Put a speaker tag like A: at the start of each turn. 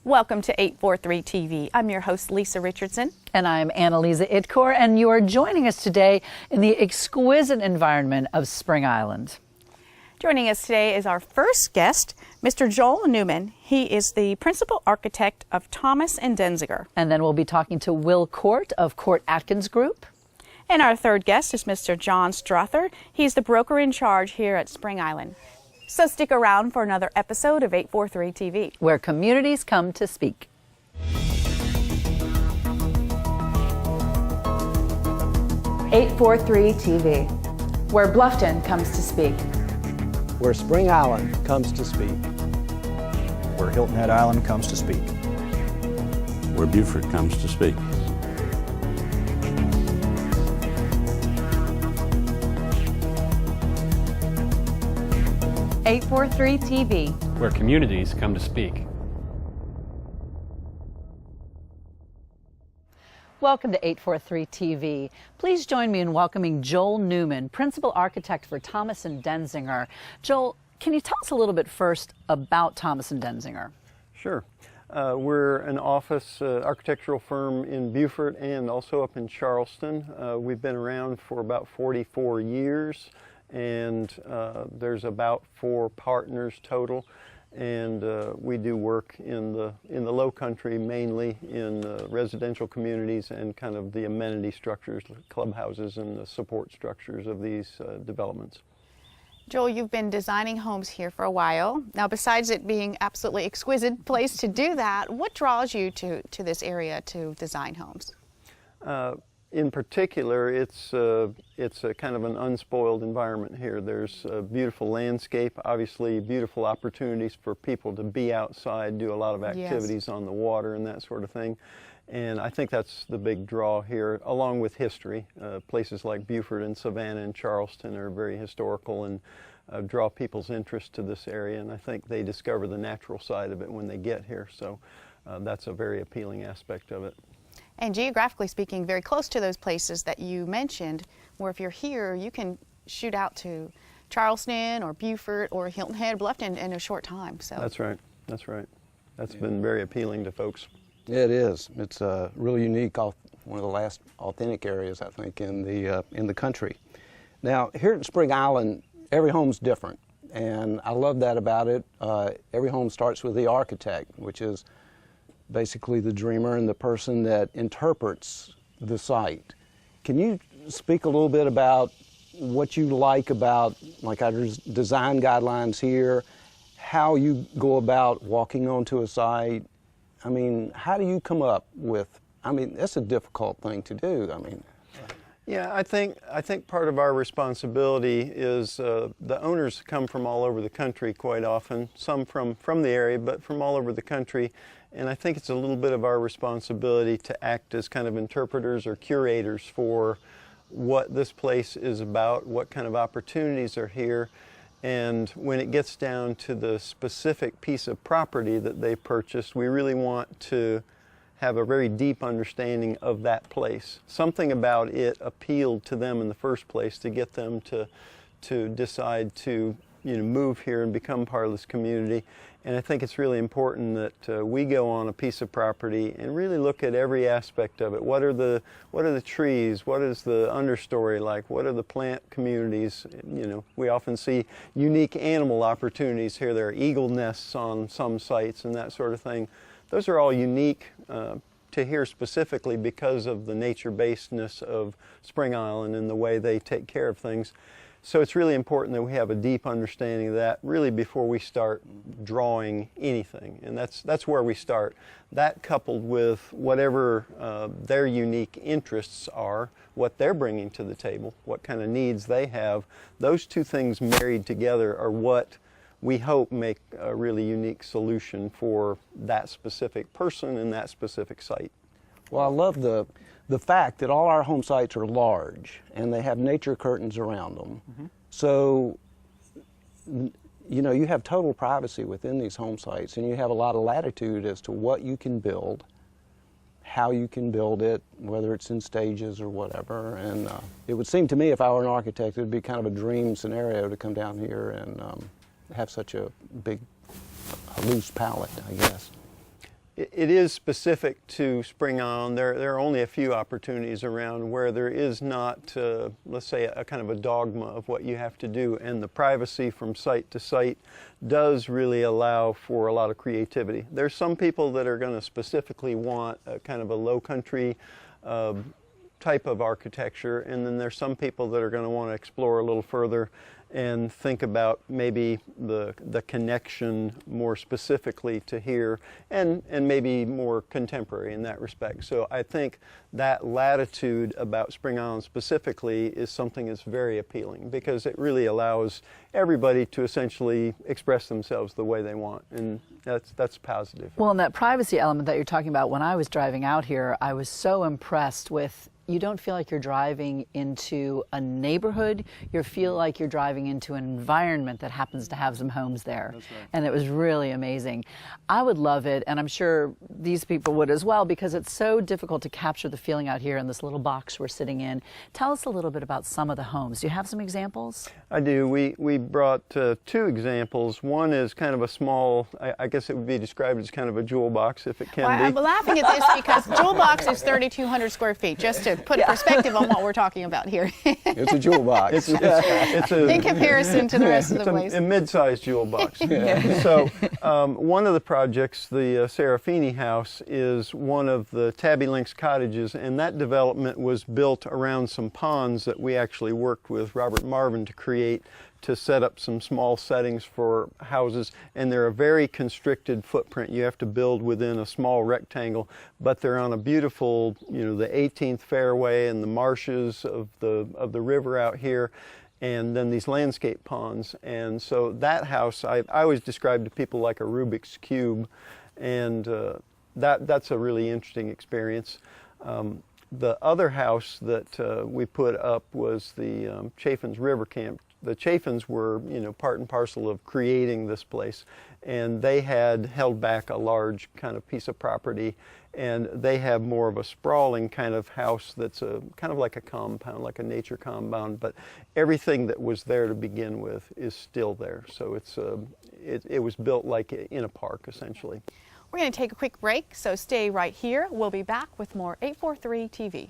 A: Welcome to 843 TV. I'm your host, Lisa Richardson.
B: And I'm Annalisa Idkor, and you are joining us today in the exquisite environment of Spring Island.
A: Joining us today is our first guest, Mr. Joel Newman. He is the principal architect of Thomas & Denzinger.
B: And then we'll be talking to Will Court of Court Atkins Group.
A: And our third guest is Mr. John Strother. He's the broker in charge here at Spring Island. So stick around for another episode of 843 TV,
B: where communities come to speak.
C: (843 TV), where Bluffton comes to speak,
D: where Spring Island comes to speak,
E: where Hilton Head Island comes to speak,
F: where Beaufort comes to speak.
C: (843 TV),
G: where communities come to speak.
B: Welcome to 843 TV. Please join me in welcoming Joel Newman, principal architect for Thomas & Denzinger. Joel, can you tell us a little bit first about Thomas & Denzinger?
H: Sure. We're an office architectural firm in Beaufort and also up in Charleston. We've been around for about 44 years. And there's about 4 partners total, and we do work in the low country, mainly in residential communities and kind of the amenity structures, clubhouses and the support structures of these developments.
A: Joel, you've been designing homes here for a while. Now, besides it being absolutely exquisite place to do that, what draws you to this area to design homes?
H: In particular, it's a kind of an unspoiled environment here. There's a beautiful landscape, obviously beautiful opportunities for people to be outside, do a lot of activities on the water and that sort of thing. And I think that's the big draw here, along with history. Places like Beaufort and Savannah and Charleston are very historical and draw people's interest to this area. And I think they discover the natural side of it when they get here. So that's a very appealing aspect of it.
A: And geographically speaking, very close to those places that you mentioned, where if you're here, you can shoot out to Charleston or Beaufort or Hilton Head, Bluffton in a short time. So
H: that's right. That's right. That's been very appealing to folks.
D: It is. It's really unique. One of the last authentic areas, I think, in the country. Now, here at Spring Island, every home's different, and I love that about it. Every home starts with the architect, which is basically the dreamer and the person that interprets the site. Can you speak a little bit about what you like about our design guidelines here, how you go about walking onto a site? I mean, how do you come up with, that's a difficult thing to do.
H: Yeah, I think part of our responsibility is the owners come from all over the country quite often, some from the area, but from all over the country. And I think it's a little bit of our responsibility to act as kind of interpreters or curators for what this place is about, what kind of opportunities are here. And when it gets down to the specific piece of property that they purchased, we really want to have a very deep understanding of that place. Something about it appealed to them in the first place to get them to decide to move here and become part of this community. And I think it's really important that we go on a piece of property and really look at every aspect of it. What are the trees? What is the understory like? What are the plant communities? We often see unique animal opportunities here. There are eagle nests on some sites and that sort of thing. Those are all unique to here specifically because of the nature-basedness of Spring Island and the way they take care of things. So it's really important that we have a deep understanding of that really before we start drawing anything. And that's where we start. That coupled with whatever their unique interests are, what they're bringing to the table, what kind of needs they have, those two things married together are what we hope make a really unique solution for that specific person and that specific site.
D: Well, I love the fact that all our home sites are large and they have nature curtains around them. Mm-hmm. So, you have total privacy within these home sites, and you have a lot of latitude as to what you can build, how you can build it, whether it's in stages or whatever. And it would seem to me, if I were an architect, it would be kind of a dream scenario to come down here and have such a big, loose palette, I guess.
H: it is specific to Spring Island. There are only a few opportunities around where there is not, let's say, a kind of a dogma of what you have to do, and the privacy from site to site does really allow for a lot of creativity. There's some people that are going to specifically want a kind of a low country type of architecture, and then there's some people that are going to want to explore a little further and think about maybe the connection more specifically to here, and maybe more contemporary in that respect. So I think that latitude about Spring Island specifically is something that's very appealing, because it really allows everybody to essentially express themselves the way they want, and that's positive.
B: Well, and that privacy element that you're talking about, when I was driving out here, I was so impressed with, you don't feel like you're driving into a neighborhood. You feel like you're driving into an environment that happens to have some homes there.
H: That's right.
B: And it was really amazing. I would love it, and I'm sure these people would as well, because it's so difficult to capture the feeling out here in this little box we're sitting in. Tell us a little bit about some of the homes. Do you have some examples?
H: I do. We brought two examples. One is kind of a small, I guess it would be described as kind of a jewel box, if it can be.
A: I'm laughing at this because Jewel Box is 3,200 square feet, just to put a perspective on what we're talking about here.
D: It's a jewel box.
H: It's
A: In comparison to the rest of the place.
H: It's a mid-sized jewel box. So one of the projects, the Serafini House, is one of the Tabby Links cottages, and that development was built around some ponds that we actually worked with Robert Marvin to create, to set up some small settings for houses, and they're a very constricted footprint. You have to build within a small rectangle, but they're on a beautiful, the 18th fairway and the marshes of the river out here, and then these landscape ponds. And so that house, I always describe to people like a Rubik's Cube, and that's a really interesting experience. The other house that we put up was the Chaffin's River Camp. The Chaffins were, part and parcel of creating this place, and they had held back a large kind of piece of property, and they have more of a sprawling kind of house that's kind of like a compound, like a nature compound, but everything that was there to begin with is still there. So it was built like in a park, essentially.
A: We're going to take a quick break, so stay right here. We'll be back with more 843 TV.